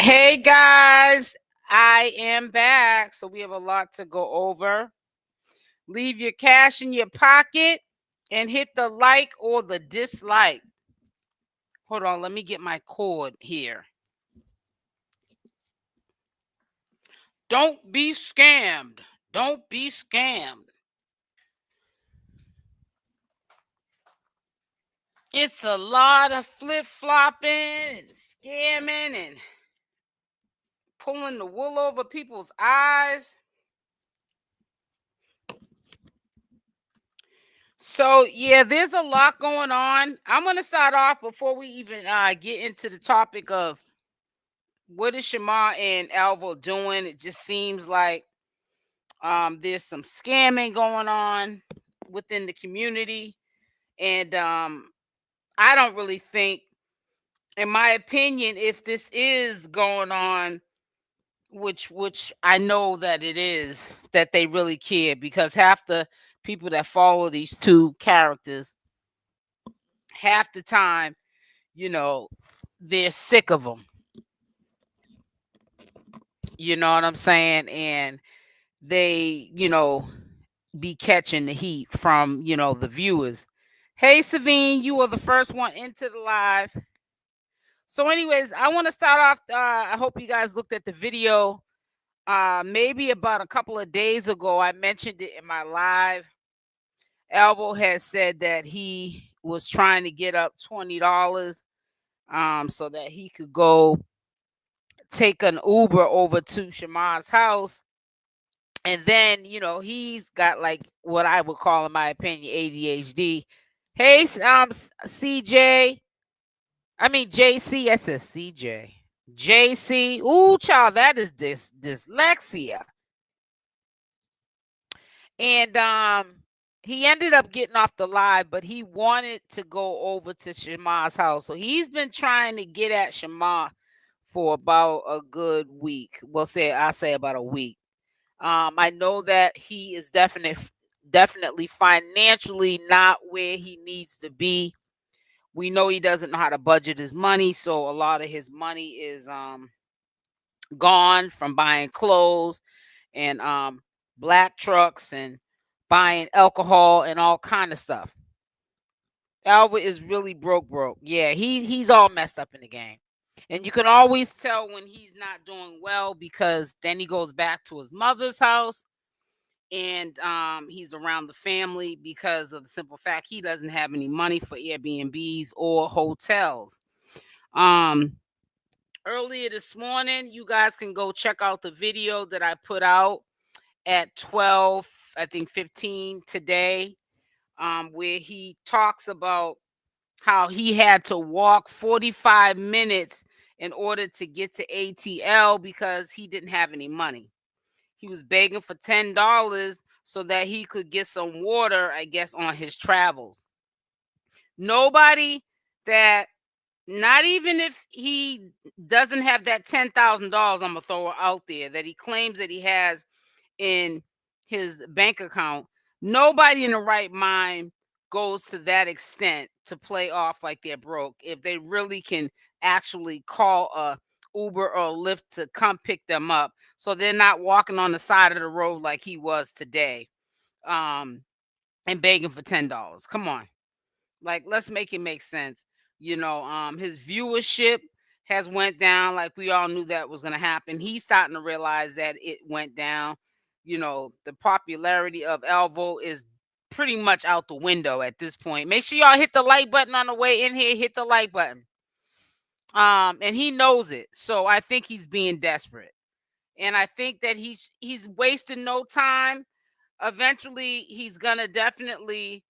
Hey guys, I am back. So we have a lot to go over. Leave your cash in your pocket and hit the like or the dislike. Hold on, let me get my cord here. Don't be scammed. Don't be scammed. It's a lot of flip-flopping and scamming and pulling the wool over people's eyes. So yeah, there's a lot going on. I'm gonna start off before we even get into the topic of what is Shamar and Alvo doing. It just seems like there's some scamming going on within the community, and I don't really think, in my opinion, if this is going on, which I know that it is, that they really care, because half the people that follow these two characters, half the time, they're sick of them. You know what I'm saying? And they, be catching the heat from, the viewers. Hey, Savine, you are the first one into the live. So, anyways, I want to start off. I hope you guys looked at the video. Maybe about a couple of days ago, I mentioned it in my live. Alvo has said that he was trying to get up $20 so that he could go take an Uber over to Shamar's house. And then, he's got like what I would call, in my opinion, ADHD. Hey, CJ. I mean, JC. I said CJ. JC. Ooh, child, that is dyslexia. And he ended up getting off the live, but he wanted to go over to Shamar's house. So he's been trying to get at Shamar for about a good week. I'll say about a week. I know that he is definitely financially not where he needs to be. We know he doesn't know how to budget his money, so a lot of his money is gone from buying clothes and black trucks and buying alcohol and all kind of stuff. Alva is really broke. Yeah, he's all messed up in the game. And you can always tell when he's not doing well, because then he goes back to his mother's house and he's around the family, because of the simple fact he doesn't have any money for Airbnbs or hotels. Earlier this morning, you guys can go check out the video that I put out at 12, I think 15 today, where he talks about how he had to walk 45 minutes in order to get to ATL because he didn't have any money. He was begging for $10 so that he could get some water, I guess, on his travels. Nobody that, not even if he doesn't have that $10,000, I'm going to throw out there, that he claims that he has in his bank account, nobody in the right mind goes to that extent to play off like they're broke if they really can actually call a Uber or a Lyft to come pick them up, so they're not walking on the side of the road like he was today, and begging for $10. Come on, like, let's make it make sense. His viewership has went down, like we all knew that was going to happen. He's starting to realize that it went down. The popularity of Alvo is pretty much out the window at this point. Make sure y'all hit the like button on the way in here. Hit the like button. And he knows it. So I think he's being desperate. And I think that he's wasting no time. Eventually, he's gonna definitely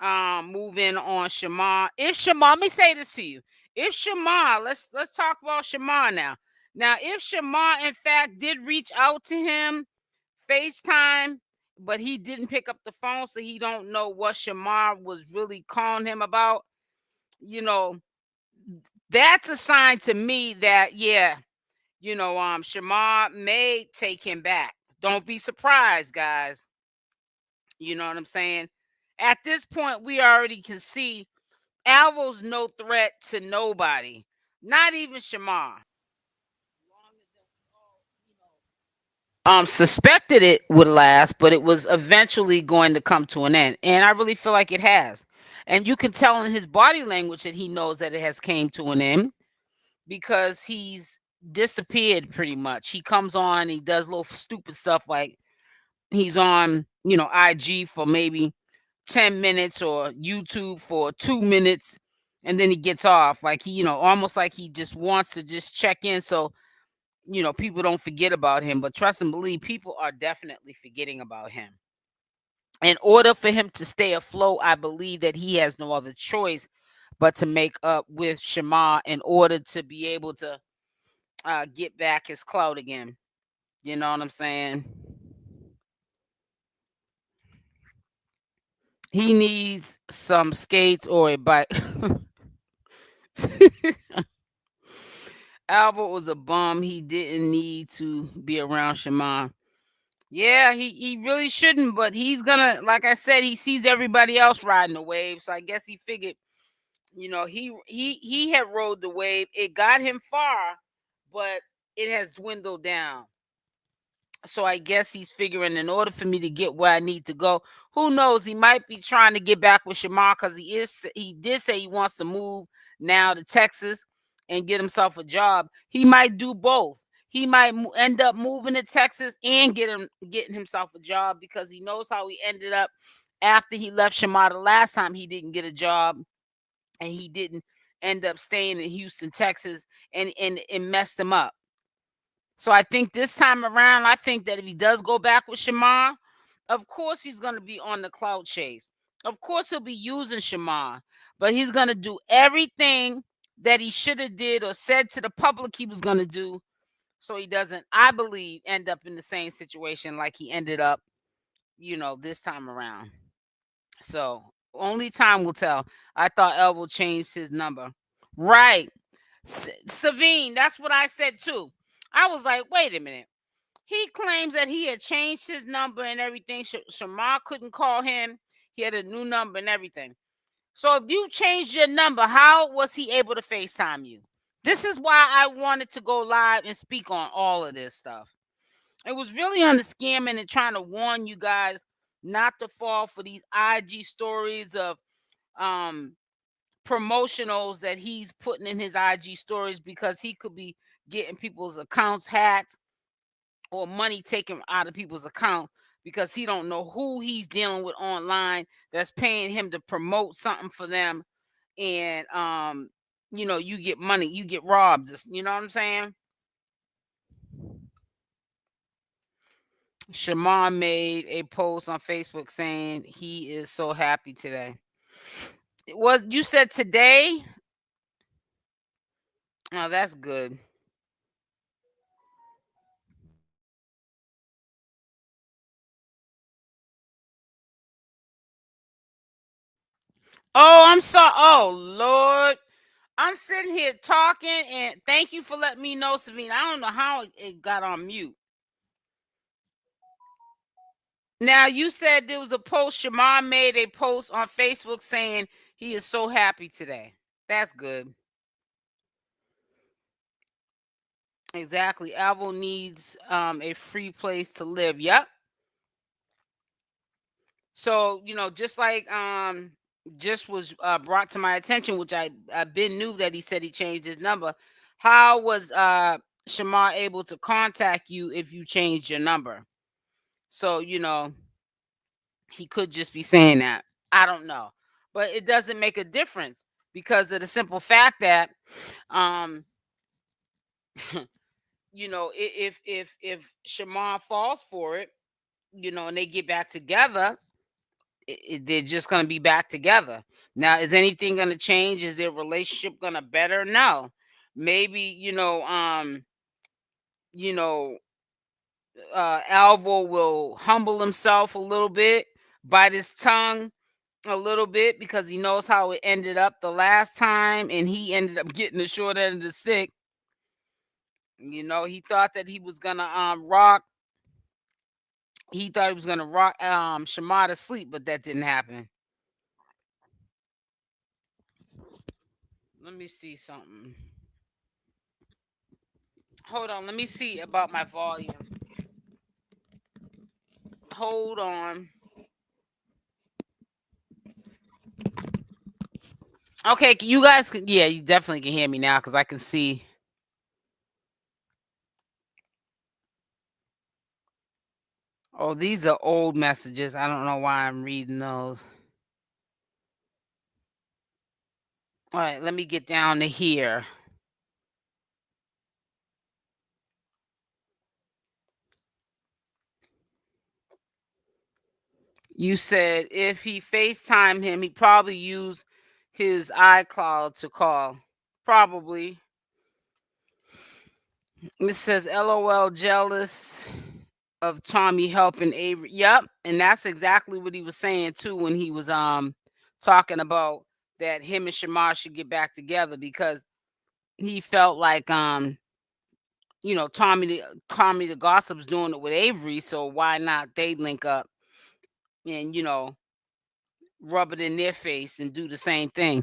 move in on Shamar. If Shamar, let me say this to you. If Shamar, let's talk about Shamar now. Now, if Shamar in fact did reach out to him, FaceTime, but he didn't pick up the phone, so he don't know what Shamar was really calling him about, that's a sign to me that, yeah, Shamar may take him back. Don't be surprised, guys. You know what I'm saying? At this point, we already can see Alvo's no threat to nobody, not even Shamar. suspected it would last, but it was eventually going to come to an end. And I really feel like it has. And you can tell in his body language that he knows that it has came to an end because he's disappeared pretty much. He comes on, he does little stupid stuff like he's on, IG for maybe 10 minutes or YouTube for 2 minutes, and then he gets off. Like he, almost like he just wants to just check in so people don't forget about him. But trust and believe, people are definitely forgetting about him. In order for him to stay afloat, I believe that he has no other choice but to make up with Shamar in order to be able to get back his clout again. You know what I'm saying? He needs some skates or a bike. Albert was a bum. He didn't need to be around Shamar. Yeah, he really shouldn't, but he's gonna, like I said, he sees everybody else riding the wave, so I guess he figured, he had rode the wave. It got him far, but it has dwindled down. So I guess he's figuring in order for me to get where I need to go, who knows? He might be trying to get back with Shamar because he did say he wants to move now to Texas and get himself a job. He might do both. He might end up moving to Texas and getting himself a job because he knows how he ended up after he left Shamar the last time. He didn't get a job and he didn't end up staying in Houston, Texas, and it messed him up. So I think this time around, I think that if he does go back with Shamar, of course he's going to be on the cloud chase. Of course he'll be using Shamar, but he's going to do everything that he should have did or said to the public he was going to do, so he doesn't, I believe, end up in the same situation like he ended up, this time around. So only time will tell. I thought Elvo changed his number. Right. Savine, that's what I said too. I was like, wait a minute. He claims that he had changed his number and everything. Shamar couldn't call him. He had a new number and everything. So if you changed your number, how was he able to FaceTime you? This is why I wanted to go live and speak on all of this stuff. It was really on the scamming and trying to warn you guys not to fall for these IG stories of um promotionals that he's putting in his IG stories because he could be getting people's accounts hacked or money taken out of people's account because he don't know who he's dealing with online that's paying him to promote something for them, and you get money, you get robbed. You know what I'm saying? Shamar made a post on Facebook saying he is so happy today. It was, you said today? Oh, that's good. Oh, I'm sorry. Oh, Lord. I'm sitting here talking, and thank you for letting me know, Savine. I don't know how it got on mute. Now, you said there was a post. Shamar made a post on Facebook saying he is so happy today. That's good. Exactly. Alvo needs a free place to live. Yep. So, just like just was brought to my attention, which I been knew that he said he changed his number. How was Shamar able to contact you if you changed your number? So, he could just be saying that. I don't know. But it doesn't make a difference because of the simple fact that um if Shamar falls for it, and they get back together, they're just going to be back together. Now, is anything going to change? Is their relationship going to better? No. Maybe, you know, Alvo will humble himself a little bit, bite his tongue a little bit because he knows how it ended up the last time, and he ended up getting the short end of the stick. He thought that he was gonna rock. He thought he was gonna rock Shamar to sleep, but that didn't happen. Let me see something. Hold on, let me see about my volume. hold on. Okay, you guys can, yeah, you definitely can hear me now because I can see. Oh, these are old messages. I don't know why I'm reading those. All right, let me get down to here. You said if he FaceTime him, he probably use his iCloud to call. Probably. It says LOL jealous of Tommy helping Avery. Yep, and that's exactly what he was saying too when he was talking about that him and Shamar should get back together because he felt like Tommy the Gossip's doing it with Avery, so why not they link up and rub it in their face and do the same thing.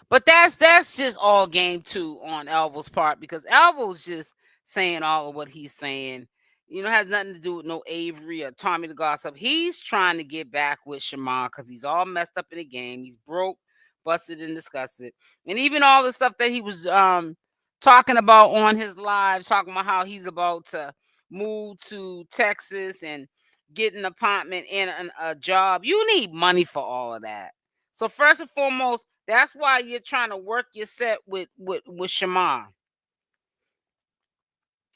But that's just all game too on Alvo's part because Alvo's just saying all of what he's saying. Has nothing to do with no Avery or Tommy the Gossip. He's trying to get back with Shamar because he's all messed up in the game. He's broke, busted, and disgusted. And even all the stuff that he was talking about on his live, talking about how he's about to move to Texas and get an apartment and a job. You need money for all of that. So first and foremost, that's why you're trying to work your set with Shamar.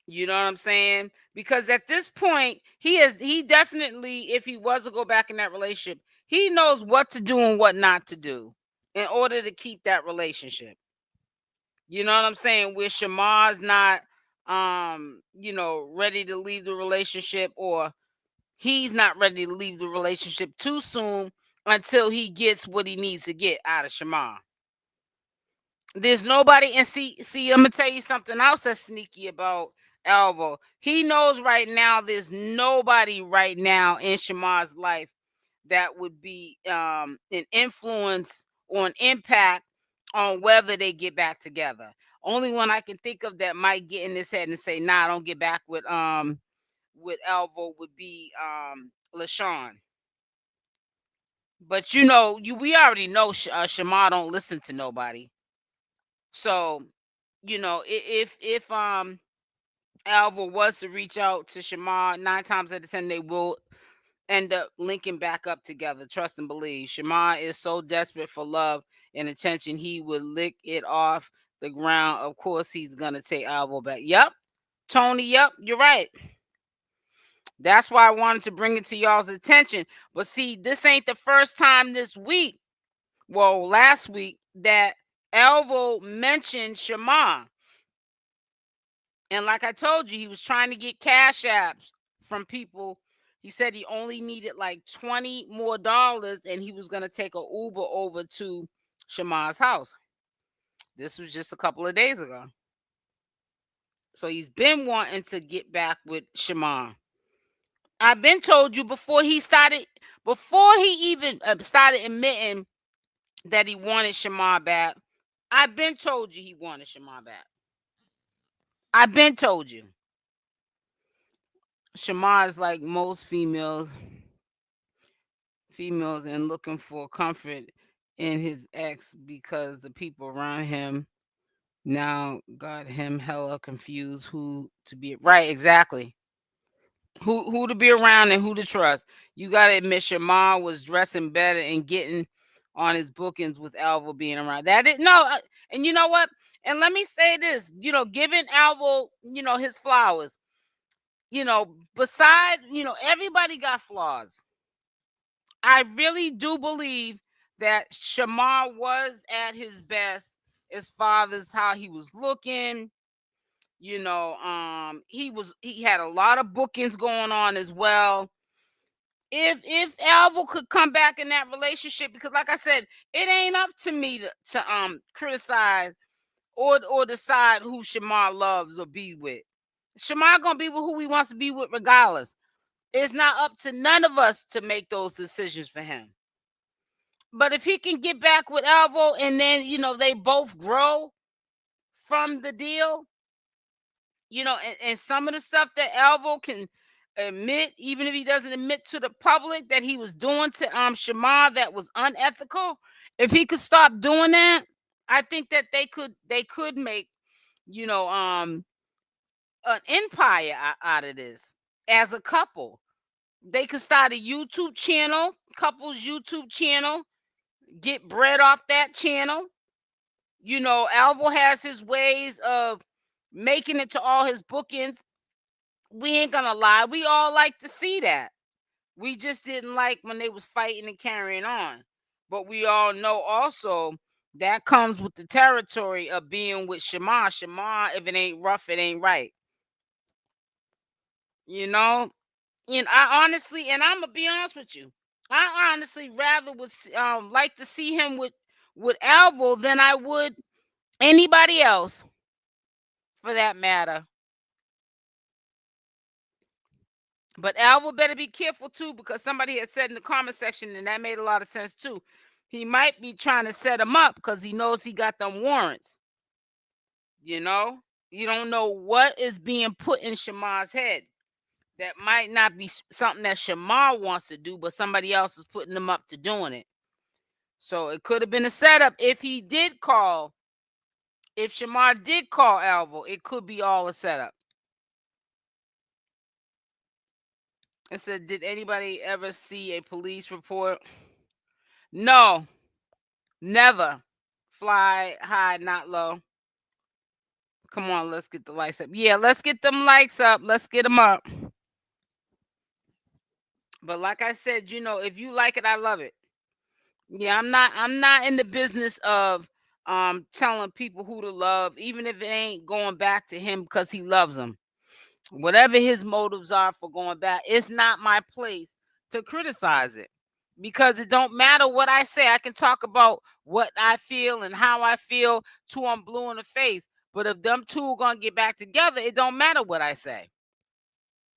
You know what I'm saying? Because at this point, he definitely, if he was to go back in that relationship, he knows what to do and what not to do in order to keep that relationship. You know what I'm saying? Where Shamar's not ready to leave the relationship, or he's not ready to leave the relationship too soon until he gets what he needs to get out of Shamar. There's nobody, and see, I'm gonna tell you something else that's sneaky about Alvo. He knows right now there's nobody right now in Shamar's life that would be an influence or an impact on whether they get back together. Only one I can think of that might get in his head and say, "Nah, I don't get back with Alvo," would be Lashun. But we already know Shamar don't listen to nobody. So, if Alvo was to reach out to Shamar, 9 times out of 10 they will end up linking back up together. Trust and believe. Shamar is so desperate for love and attention, he would lick it off the ground. Of course, he's gonna take Alvo back. Yep, Tony. Yep, you're right. That's why I wanted to bring it to y'all's attention. But see, this ain't the first time this week. Well, last week that Alvo mentioned Shamar. And like I told you, he was trying to get cash apps from people. He said he only needed like $20 more, and he was going to take an Uber over to Shamar's house. This was just a couple of days ago. So he's been wanting to get back with Shamar. I've been told you before he even started admitting that he wanted Shamar back. I've been told you he wanted Shamar back. I've been told you. Shamar is like most females and looking for comfort in his ex because the people around him now got him hella confused who to be. Right, exactly. Who to be around and who to trust. You gotta admit Shamar was dressing better and getting on his bookings with Alvo being around. That is no, and you know what? And let me say this, giving Alvo, his flowers. Beside, everybody got flaws. I really do believe that Shamar was at his best as far as how he was looking. He had a lot of bookings going on as well. If Alvo could come back in that relationship, because like I said, it ain't up to me to criticize or decide who Shamar loves or be with. Shamar gonna be with who he wants to be with regardless. It's not up to none of us to make those decisions for him. But if he can get back with Alvo and then, they both grow from the deal, and some of the stuff that Alvo can admit, even if he doesn't admit to the public that he was doing to Shamar that was unethical, if he could stop doing that, I think that they could make, you know, an empire out of this as a couple. They could start a YouTube channel, couples YouTube channel, get bread off that channel. You know, Alvo has his ways of making it to all his bookings. We ain't gonna lie, we all like to see that. We just didn't like when they was fighting and carrying on. But we all know also that comes with the territory of being with Shamar. Shamar, if it ain't rough, it ain't right. You know? And I honestly, and I'm gonna be honest with you, I honestly rather would like to see him with Alvo than I would anybody else, for that matter. But Alvo better be careful too, because somebody had said in the comment section, and that made a lot of sense too. He might be trying to set him up because he knows he got them warrants. You know, you don't know what is being put in Shamar's head. That might not be something that Shamar wants to do, but somebody else is putting them up to doing it. So it could have been a setup. If Shamar did call Alvo, it could be all a setup. It said, did anybody ever see a police report? No, never. Fly high, not low. Come on, let's get the likes up. Yeah, let's get them likes up. Let's get them up. But like I said, you know, if you like it, I love it. Yeah, I'm not in the business of telling people who to love, even if it ain't going back to him because he loves them. Whatever his motives are for going back, it's not my place to criticize it, because it don't matter what I say. I can talk about what I feel and how I feel till I'm blue in the face. But if them two are gonna get back together, it don't matter what I say.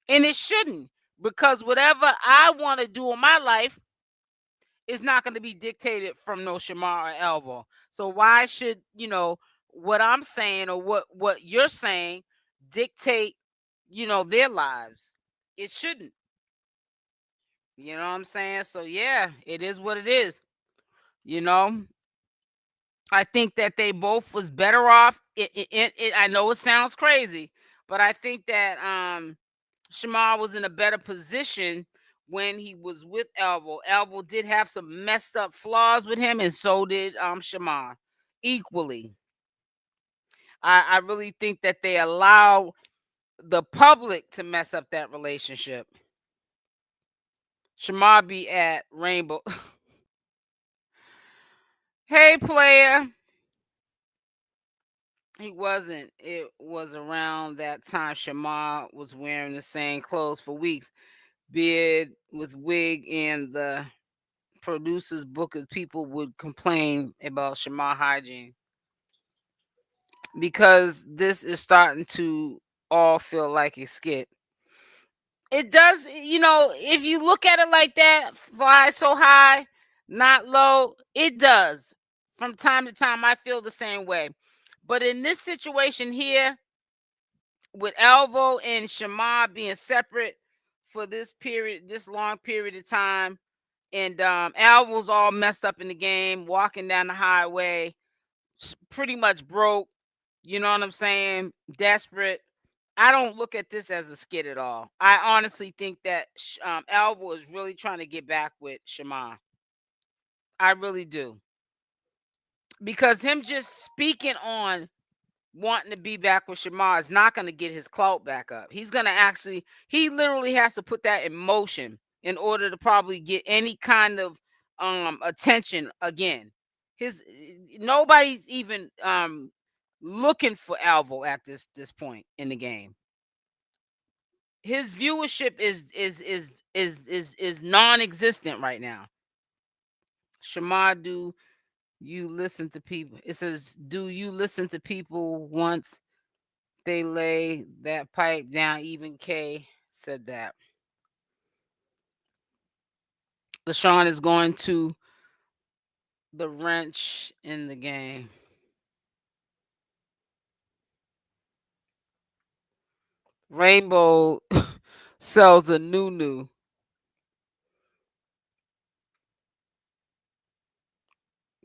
And it shouldn't, because whatever I want to do in my life is not going to be dictated from no Shamar or Alvo. So why should, you know, what I'm saying or what you're saying dictate, you know, their lives? It shouldn't. You know what I'm saying? So yeah, it is what it is. You know, I think that they both was better off. I know it sounds crazy, but I think that Shamar was in a better position when he was with Alvo. Alvo did have some messed up flaws with him, and so did Shamar equally. I really think that they allow the public to mess up that relationship. Shamar be at Rainbow. Hey, player. He wasn't. It was around that time Shamar was wearing the same clothes for weeks. Beard with wig, and the producers, bookers, people would complain about Shamar hygiene, because this is starting to all feel like a skit. It does, you know, if you look at it like that, fly so high, not low, it does. From time to time, I feel the same way. But in this situation here, with Alvo and Shamar being separate for this period, this long period of time, and Alvo's all messed up in the game, walking down the highway, pretty much broke. You know what I'm saying? Desperate. I don't look at this as a skit at all. I honestly think that Alvo is really trying to get back with Shamar. I really do, because him just speaking on wanting to be back with Shamar is not going to get his clout back up. He's going to actually, he literally has to put that in motion in order to probably get any kind of attention again. His nobody's even looking for Alvo at this point in the game. His viewership is non-existent right now. Shamar, do you listen to people? It says, do you listen to people once they lay that pipe down? Even K said that. Lashun is going to the wrench in the game. Rainbow sells the 𝗪𝗛𝗧.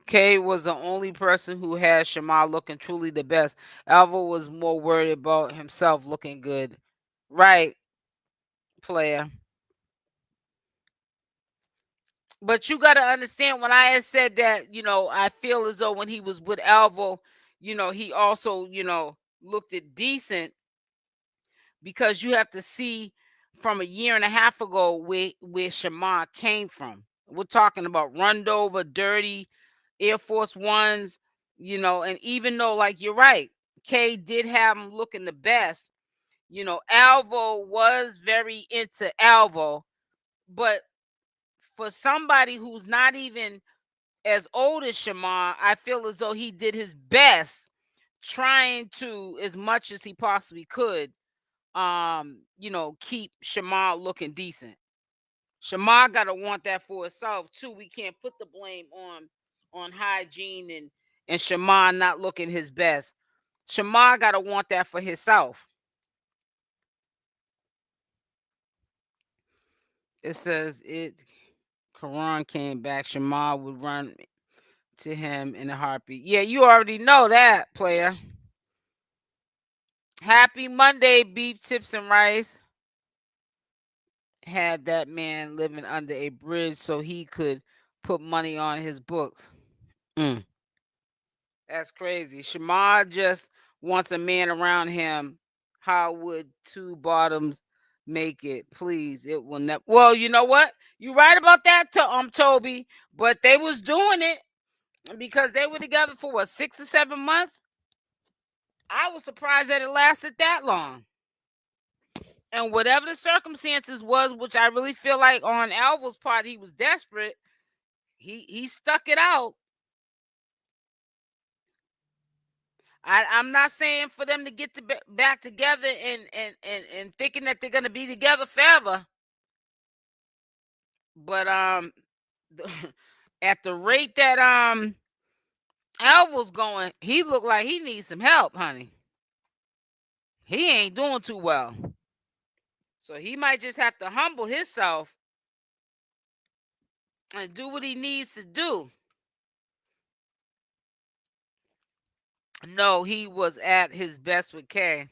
Kay was the only person who had Shamar looking truly the best. Alvo was more worried about himself looking good. Right, player. But you got to understand, when I had said that, I feel as though when he was with Alvo, he also, looked at decent, because you have to see from a year and a half ago where Shamar came from. We're talking about runned over, dirty Air Force Ones, and even though, like, you're right, Kay did have him looking the best. Alvo was very into Alvo, but for somebody who's not even as old as Shamar, I feel as though he did his best, trying to, as much as he possibly could, keep Shamar looking decent. Shamar gotta want that for herself too. We can't put the blame on hygiene and Shamar not looking his best. Shamar gotta want that for himself. It says Quran came back, Shamar would run to him in a heartbeat. Yeah, you already know that, player. Happy Monday, beef tips and rice. Had that man living under a bridge so he could put money on his books. That's crazy. Shamar just wants a man around him. How would two bottoms make it? Please, it will never. Well, you know what? You right about that, Toby. But they was doing it because they were together for what, 6 or 7 months. I was surprised that it lasted that long. And whatever the circumstances was, which I really feel like on Alvo's part, he was desperate. He stuck it out. I'm not saying for them to get back together and thinking that they're gonna be together forever. But at the rate that Alvo's going, he looked like he needs some help, honey. He ain't doing too well. So he might just have to humble himself and do what he needs to do. No, he was at his best with Kay.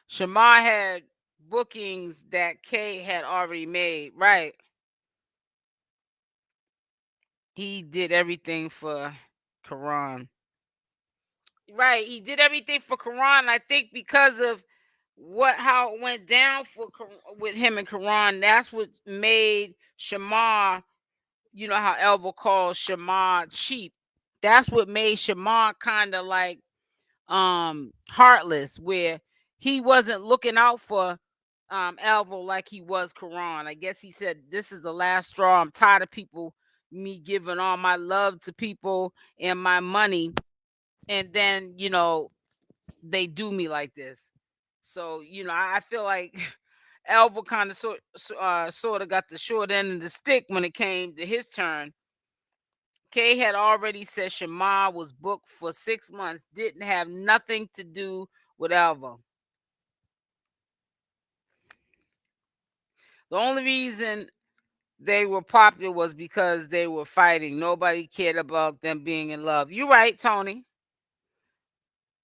Shamar had bookings that Kay had already made. Right. He did everything for Quran. Right. He did everything for Quran. I think because of how it went down with him and Quran, that's what made Shamar, you know how Alvo calls Shamar cheap. That's what made Shamar kind of like heartless, where he wasn't looking out for Alvo like he was Quran. I guess he said, this is the last straw. I'm tired of me giving all my love to people and my money, and then they do me like this. So I feel like Alvo kind of sort of got the short end of the stick when it came to his turn. Kay had already said Shamar was booked for 6 months, didn't have nothing to do with Alvo. The only reason they were popular was because they were fighting. Nobody cared about them being in love. You're right, Tony.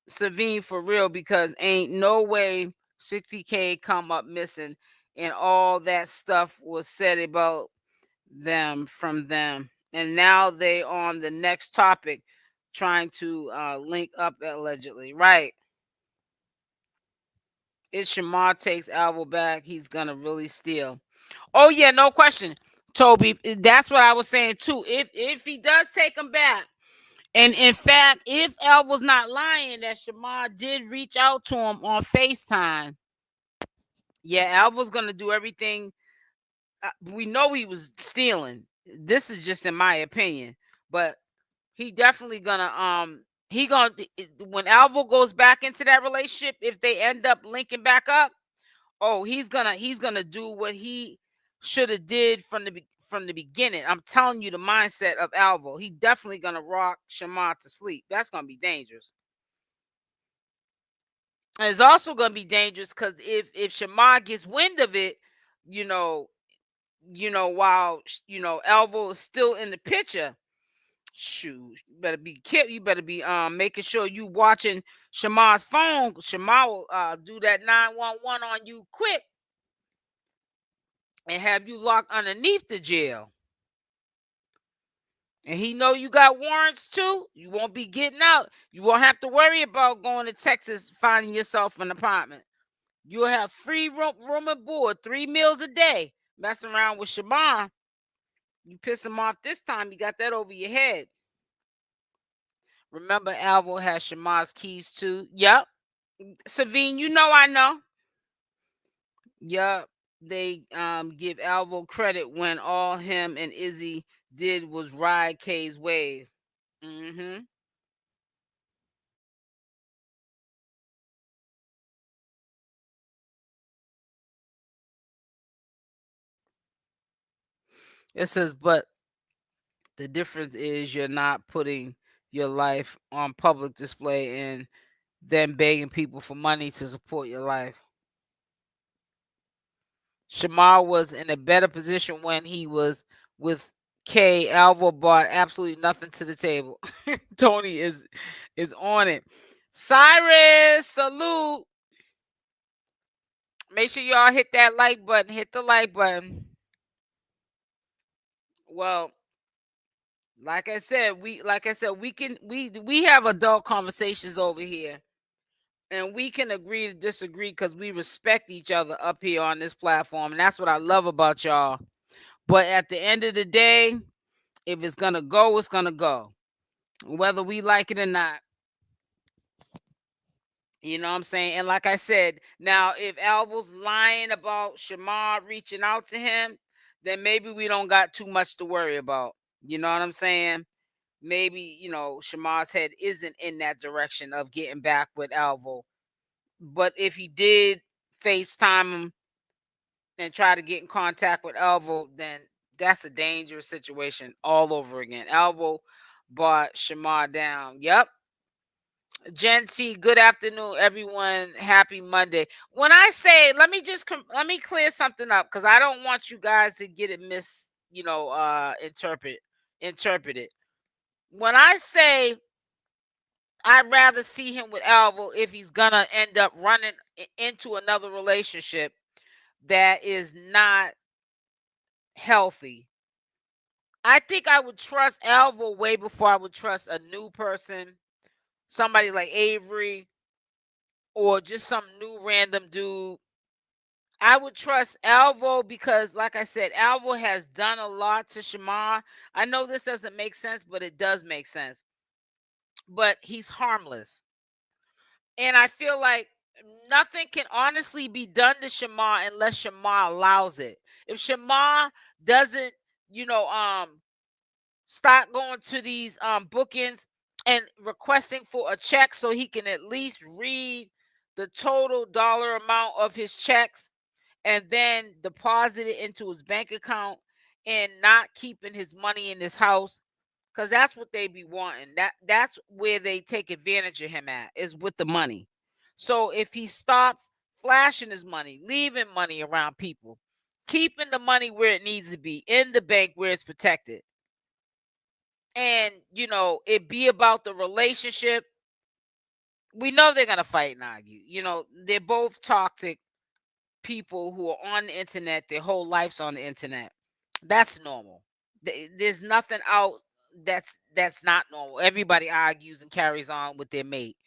Savine, for real, because ain't no way 60K come up missing and all that stuff was said about them from them. And now they on the next topic trying to link up allegedly. Right. If Shamar takes Alvo back, he's gonna really steal. Oh yeah, no question, Toby. That's what I was saying too. If he does take him back, and in fact, if Alvo's not lying, that Shamar did reach out to him on FaceTime. Yeah, Alvo's gonna do everything. We know he was stealing. This is just in my opinion, but he definitely gonna when Alvo goes back into that relationship, if they end up linking back up, oh, he's gonna do what he should have did from the beginning. I'm telling you, the mindset of Alvo, he definitely gonna rock Shamar to sleep. That's gonna be dangerous. And it's also going to be dangerous because if Shamar gets wind of it, you know, while Alvo is still in the picture, shoot, you better be careful. You better be making sure you watching Shamar's phone. Shamar will do that 911 on you quick and have you locked underneath the jail. And he know you got warrants too. You won't be getting out. You won't have to worry about going to Texas finding yourself an apartment. You'll have free room and board, 3 meals a day. Messing around with Shamar, you piss him off this time. You got that over your head. Remember, Alvo has Shamar's keys too. Yep. Savine, I know. Yep. They give Alvo credit when all him and Izzy did was ride K's wave. Mm-hmm. It says, but the difference is you're not putting your life on public display and then begging people for money to support your life. Shamar was in a better position when he was with K. Alvo brought absolutely nothing to the table. Tony is on it. Cyrus, salute. Make sure y'all hit that like button. Hit the like button. Well, like I said, we have adult conversations over here. And we can agree to disagree because we respect each other up here on this platform. And that's what I love about y'all. But at the end of the day, if it's going to go, it's going to go. Whether we like it or not. You know what I'm saying? And like I said, now if Alvo's lying about Shamar reaching out to him, then maybe we don't got too much to worry about. You know what I'm saying? Maybe, Shamar's head isn't in that direction of getting back with Alvo. But if he did FaceTime him and try to get in contact with Alvo, then that's a dangerous situation all over again. Alvo brought Shamar down. Yep. Genty, good afternoon, everyone. Happy Monday. When I say, let me clear something up because I don't want you guys to get it interpreted. When I say I'd rather see him with Alvo if he's gonna end up running into another relationship that is not healthy. I think I would trust Alvo way before I would trust a new person, somebody like Avery, or just some new random dude. I would trust Alvo because, like I said, Alvo has done a lot to Shamar. I know this doesn't make sense, but it does make sense. But he's harmless. And I feel like nothing can honestly be done to Shamar unless Shamar allows it. If Shamar doesn't, start going to these bookings and requesting for a check so he can at least read the total dollar amount of his checks and then deposit it into his bank account and not keeping his money in his house, because that's what they be wanting. That's where they take advantage of him at, is with the money. So if he stops flashing his money, leaving money around people, keeping the money where it needs to be in the bank where it's protected, and it be about the relationship, we know they're gonna fight and argue. They're both toxic people who are on the internet. Their whole life's on the internet. That's normal. There's nothing out that's not normal. Everybody argues and carries on with their mate.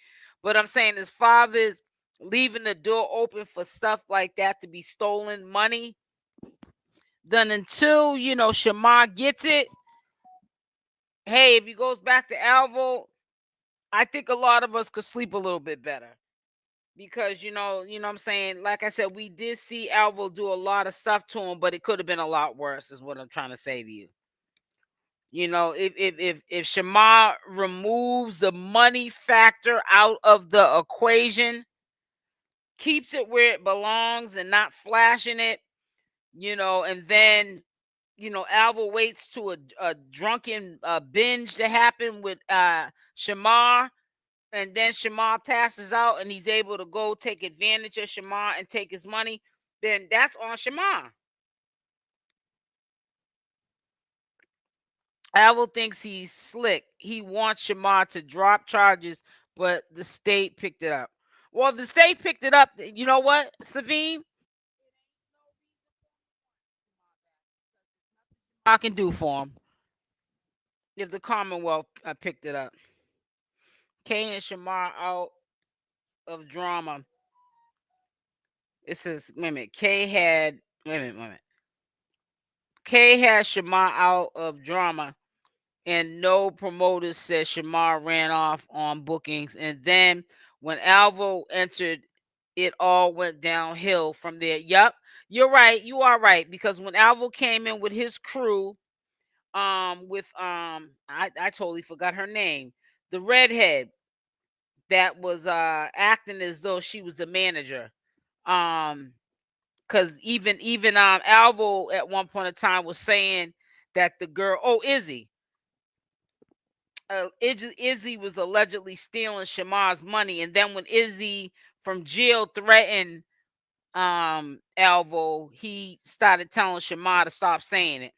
But I'm saying, as fathers leaving the door open for stuff like that to be stolen money, then until Shamar gets it, hey, if he goes back to Alvo, I think a lot of us could sleep a little bit better. Because what I'm saying, like I said, we did see Alvo do a lot of stuff to him, but it could have been a lot worse, is what I'm trying to say to you. If Shamar removes the money factor out of the equation, keeps it where it belongs and not flashing it, and then Alvo waits to a drunken binge to happen with Shamar, and then Shamar passes out and he's able to go take advantage of Shamar and take his money, then that's on Shamar. Alvo thinks he's slick. He wants Shamar to drop charges, but the state picked it up. Well, the state picked it up. You know what, Savine? I can do for him if the Commonwealth picked it up. Kay and Shamar out of drama. It says, wait a minute. Kay had, wait a minute. Kay had Shamar out of drama, and no promoters said Shamar ran off on bookings. And then when Alvo entered, it all went downhill from there. Yup, you're right. You are right, because when Alvo came in with his crew, I totally forgot her name, the redhead that was acting as though she was the manager. Because even Alvo at one point in time was saying that the girl, Izzy, Izzy was allegedly stealing Shamar's money, and then when Izzy from jail threatened Alvo, he started telling Shamar to stop saying it.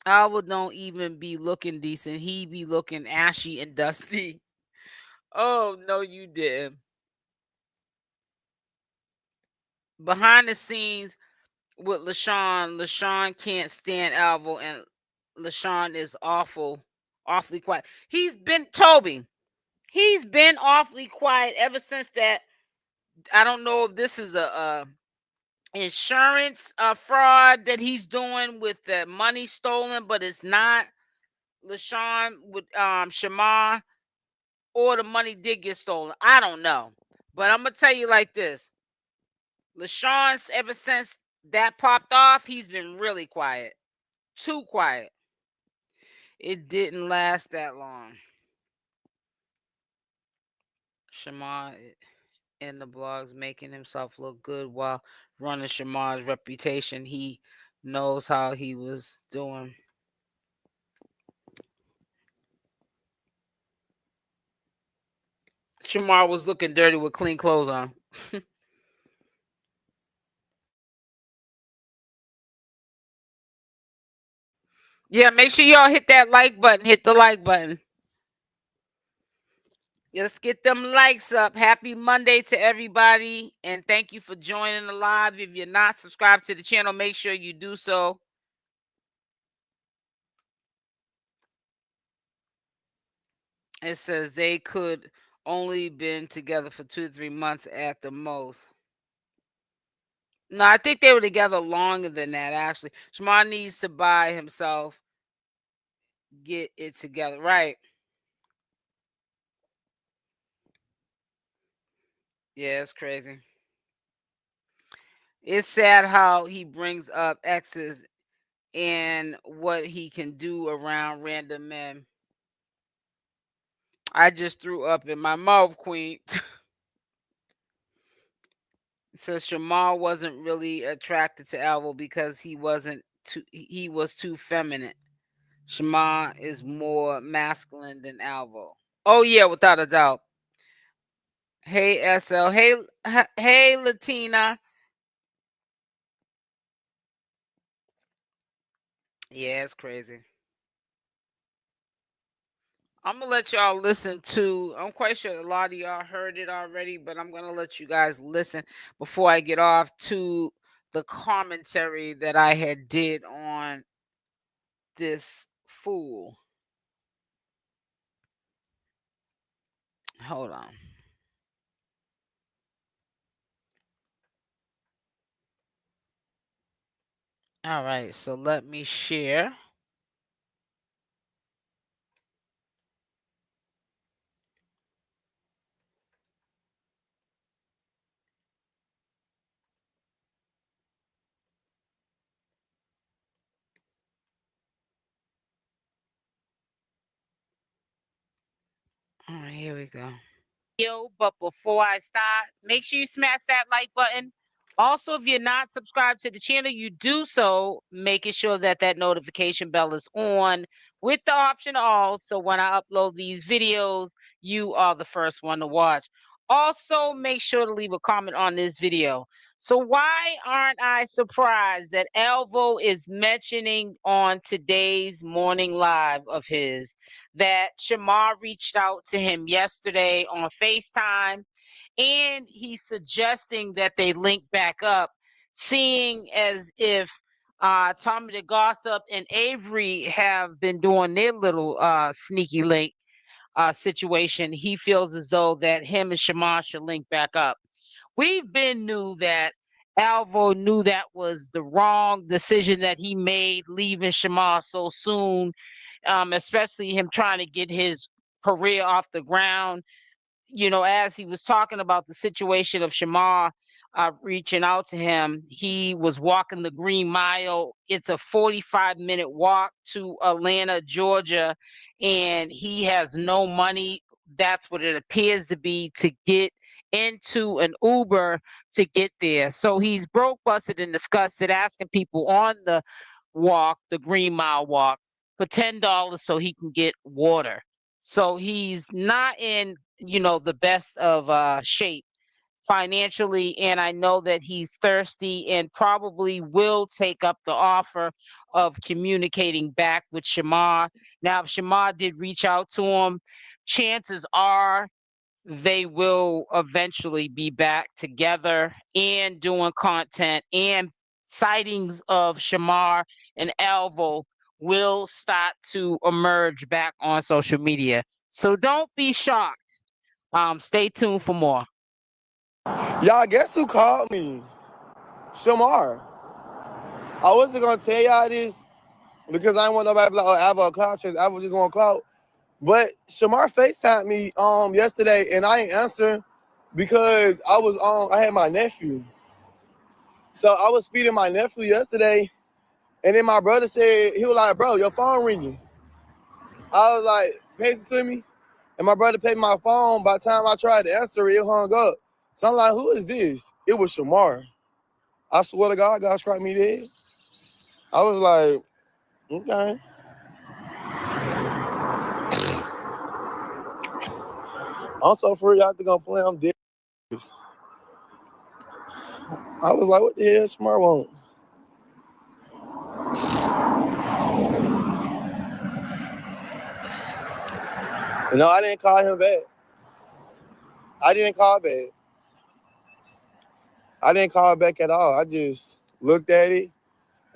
Alvo don't even be looking decent. He be looking ashy and dusty. Oh no, you didn't. Behind the scenes with Lashun can't stand Alvo, and Lashun is awfully quiet. He's been awfully quiet ever since that. I don't know if this is a insurance fraud that he's doing with the money stolen, but it's not Lashun with Shamar, or the money did get stolen. I don't know. But I'm gonna tell you like this. Lashun's, ever since that popped off, he's been really quiet. Too quiet. It didn't last that long. Shamar in the blogs making himself look good while running Shamar's reputation. He knows how he was doing. Shamar was looking dirty with clean clothes on. Yeah, make sure y'all hit that like button. Hit the like button. Let's get them likes up. Happy Monday to everybody. And thank you for joining the live. If you're not subscribed to the channel, make sure you do so. It says they could only been together for 2 to 3 months at the most. No, I think they were together longer than that, actually. Shamar needs to buy himself, get it together. Right. Yeah, it's crazy. It's sad how he brings up exes and what he can do around random men. I just threw up in my mouth, Queen. Says Shamar wasn't really attracted to Alvo because he was too feminine. Shamar is more masculine than Alvo. Oh yeah, without a doubt. Hey SL. Hey Latina. Yeah, it's crazy. I'm gonna let y'all listen to. I'm quite sure a lot of y'all heard it already, but I'm gonna let you guys listen before I get off to the commentary that I had did on this fool. Hold on. All right, so let me share. All right, here we go. But before I start, make sure you smash that like button. Also, if you're not subscribed to the channel, you do so, making sure that that notification bell is on with the option all. So when I upload these videos, you are the first one to watch. Also, make sure to leave a comment on this video. So why aren't I surprised that Alvo is mentioning on today's morning live of his that Shamar reached out to him yesterday on FaceTime, and he's suggesting that they link back up, seeing as if 𝗪𝗪𝗪𝗧 and Avery have been doing their little sneaky link situation. He feels as though that him and Shamar should link back up. We've been knew that Alvo knew that was the wrong decision that he made, leaving Shamar so soon, especially him trying to get his career off the ground. You know, as he was talking about the situation of Shamar reaching out to him, he was walking the Green Mile. It's a 45-minute walk to Atlanta, Georgia, and he has no money. That's what it appears to be, to get into an Uber to get there. So he's broke, busted, and disgusted, asking people on the walk, the Green Mile walk, for $10 so he can get water. So he's not in, you know, the best of shape financially, and I know that he's thirsty and probably will take up the offer of communicating back with Shamar. Now, if Shamar did reach out to him, chances are they will eventually be back together and doing content, and sightings of Shamar and Alvo will start to emerge back on social media. So don't be shocked. Stay tuned for more. Y'all, guess who called me? Shamar. I wasn't gonna tell y'all this because I didn't want nobody to be like, oh, Alvo a clout chase. Alvo just want clout. But Shamar FaceTimed me yesterday, and I ain't answer because I had my nephew. So I was feeding my nephew yesterday, and then my brother said, he was like, bro, your phone ringing. I was like, pay it to me. And my brother paid my phone. By the time I tried to answer it hung up. So I'm like, who is this? It was Shamar. I swear to God, God struck me dead. I was like, okay. I'm so free, y'all think I'm playing, I'm dead. I was like, what the hell Shamar want? No, I didn't call him back. I didn't call back. I didn't call back at all. I just looked at it,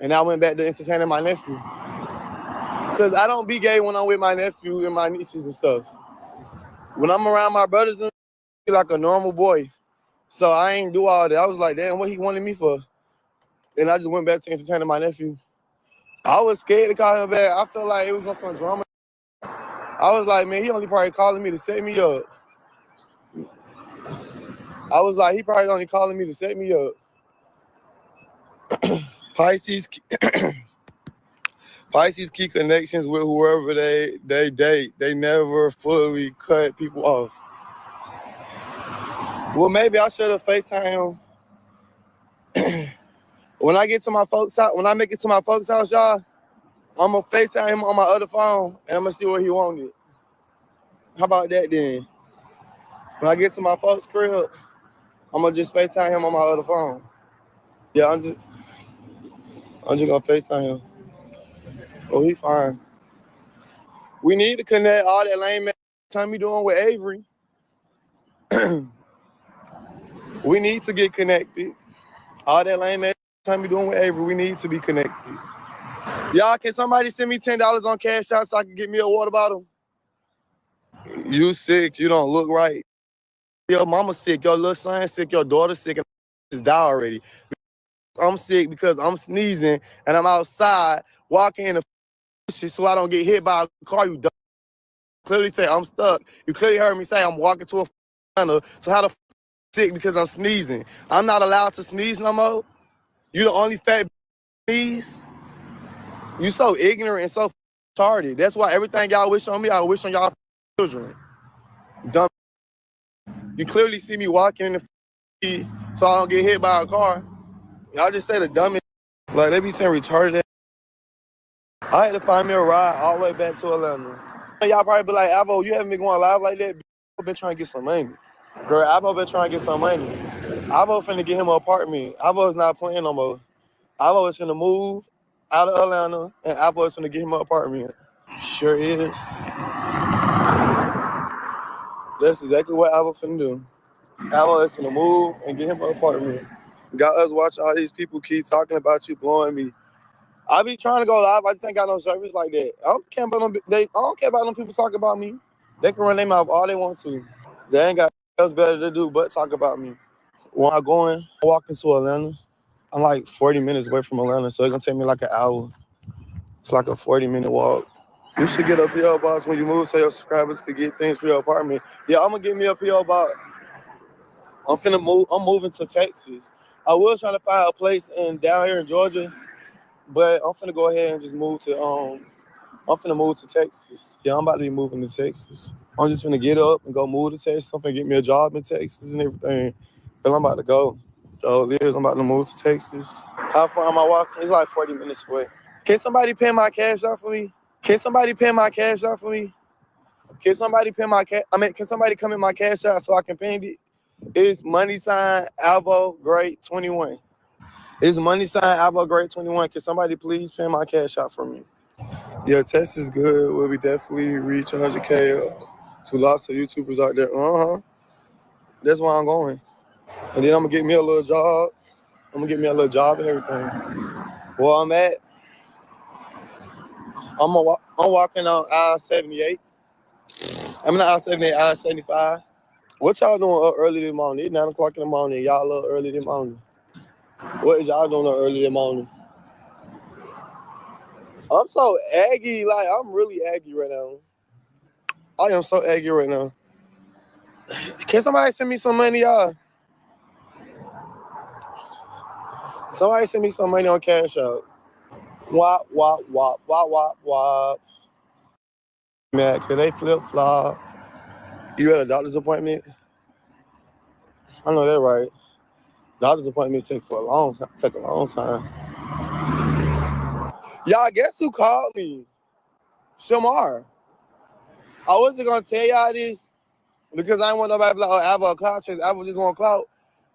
and I went back to entertaining my nephew. Because I don't be gay when I'm with my nephew and my nieces and stuff. When I'm around my brothers, I'm like a normal boy. So I ain't do all that. I was like, damn, what he wanted me for? And I just went back to entertaining my nephew. I was scared to call him back. I felt like it was on some drama. I was like, man, he only probably calling me to set me up. I was like, he probably only calling me to set me up. Pisces keep connections with whoever they date. They never fully cut people off. Well, maybe I should have FaceTime him. When I get to my folks' house, when I make it to my folks' house, y'all, I'm gonna FaceTime him on my other phone and I'm gonna see what he wanted. How about that then? When I get to my folks' crib, I'm gonna just FaceTime him on my other phone. Yeah, I'm just gonna FaceTime him. Oh, he fine. We need to connect all that lame man Tommy doing with Avery. We need to get connected. All that lame man Tommy doing with Avery, we need to be connected. Y'all, can somebody send me $10 on CashApp so I can get me a water bottle? You sick, you don't look right. Your mama sick, your little son sick, your daughter sick, and just die already. I'm sick because I'm sneezing and I'm outside walking in the shit so I don't get hit by a car. You dumb. Clearly say I'm stuck. You clearly heard me say I'm walking to a tunnel. So how the sick because I'm sneezing? I'm not allowed to sneeze no more. You the only fat sneeze. You so ignorant and so retarded. That's why everything y'all wish on me, I wish on y'all children. Dumb. You clearly see me walking in the so I don't get hit by a car. Y'all just say the dumbest. Like, they be saying retarded. I had to find me a ride all the way back to Atlanta. Y'all probably be like, Alvo, you haven't been going live like that? I've been trying to get some money. Girl, Alvo been trying to get some money. Alvo finna get him an apartment. Alvo's not playing no more. Alvo is finna move out of Atlanta, and Alvo is finna get him an apartment. Sure is. That's exactly what Alvo finna do. Alvo is finna move and get him an apartment. Got us watching all these people keep talking about you, blowing me. I be trying to go live. I just ain't got no service like that. I don't care about them people talking about me. They can run their mouth all they want to. They ain't got else better to do but talk about me. When I'm walking to Atlanta, I'm like 40 minutes away from Atlanta, so it's gonna take me like an hour. It's like a 40-minute walk. You should get a PO box when you move so your subscribers could get things for your apartment. Yeah, I'm gonna get me a PO box. I'm moving to Texas. I was trying to find a place down here in Georgia, but I'm finna go ahead and just I'm finna move to Texas. Yeah, I'm about to be moving to Texas. I'm just finna get up and go move to Texas. I'm finna get me a job in Texas and everything. But I'm about to go. So, I'm about to move to Texas. How far am I walking? It's like 40 minutes away. Can somebody pay my cash out for me? Can somebody pay my cash out for me? Can somebody pay my cash? Can somebody come in my cash out so I can pay it? It's money sign Alvo Great 21. It's money sign Alvo Great 21. Can somebody please pay my cash out for me? Yeah, test is good. We'll be definitely reach 100K to lots of YouTubers out there. That's where I'm going. And then I'm gonna get me a little job. I'm gonna get me a little job and everything. Where I'm at, I'm walking on aisle 78. I'm not aisle 78, aisle 75. What y'all doing up early this morning? It's 9 o'clock in the morning. Y'all up early this morning. What is y'all doing up early this morning? I'm so aggy. Like, I'm really aggy right now. I am so aggy right now. Can somebody send me some money, y'all? Somebody send me some money on Cash App. Wop, wop, wop, wop, wop, wop. Man, could they flip-flop? You at a doctor's appointment? I know that right. Doctor's appointments take a long time. Y'all, guess who called me? Shamar. I wasn't gonna tell y'all this because I didn't want nobody to be like, oh, Alvo a clout chase. Alvo just want clout.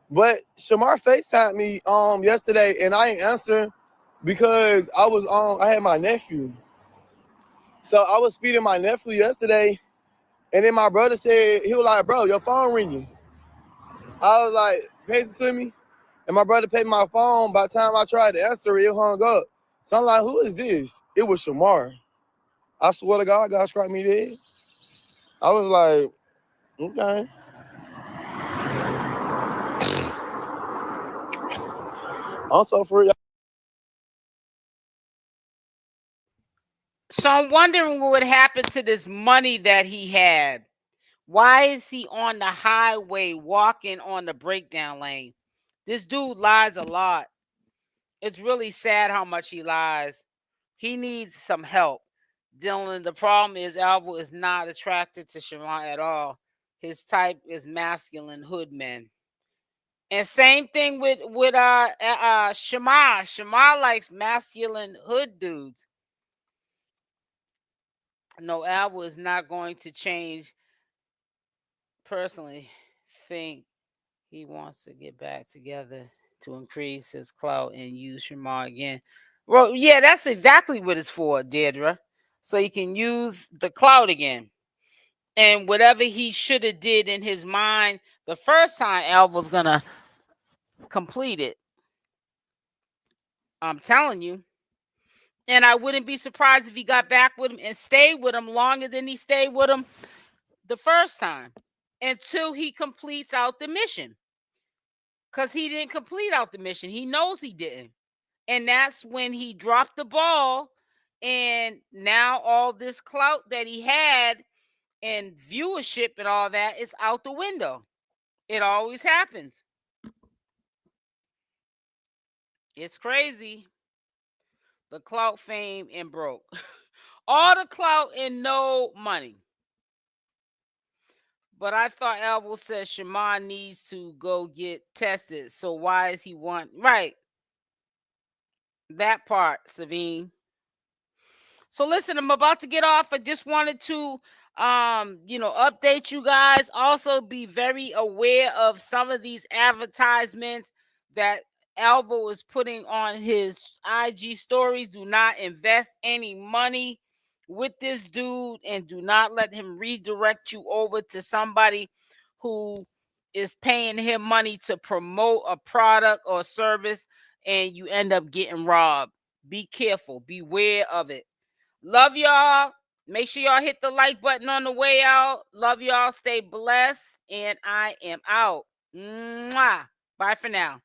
But Shamar FaceTimed me yesterday and I ain't answer because I had my nephew. So I was feeding my nephew yesterday, and then my brother said, he was like, bro, your phone ringing. I was like, pay it to me. And my brother paid my phone. By the time I tried to answer it hung up. So I'm like, who is this? It was Shamar. I swear to God struck me dead. I was like, okay. I'm so free. So I'm wondering what would happen to this money that he had. Why is he on the highway walking on the breakdown lane? This dude lies a lot. It's really sad how much he lies. He needs some help. Dylan, the problem is Alvo is not attracted to Shamar at all. His type is masculine hood men. And same thing with Shamar. Shamar likes masculine hood dudes. No, Alvo is not going to change. Personally, think he wants to get back together to increase his clout and use Shamar again. Well, yeah, that's exactly what it's for, Deirdre. So he can use the clout again. And whatever he should have did in his mind the first time, Alvo's gonna complete it. I'm telling you. And I wouldn't be surprised if he got back with him and stayed with him longer than he stayed with him the first time until he completes out the mission. Because he didn't complete out the mission. He knows he didn't. And that's when he dropped the ball. And now all this clout that he had and viewership and all that is out the window. It always happens. It's crazy. The clout, fame, and broke. All the clout and no money. But I thought Alvo said Shamar needs to go get tested. So why is he want right? That part, Savine. So listen, I'm about to get off. I just wanted to update you guys. Also be very aware of some of these advertisements that Alvo is putting on his IG stories. Do not invest any money with this dude, and do not let him redirect you over to somebody who is paying him money to promote a product or service, and you end up getting robbed. Be careful. Beware of it. Love y'all. Make sure y'all hit the like button on the way out. Love y'all. Stay blessed. And I am out. Mwah. Bye for now.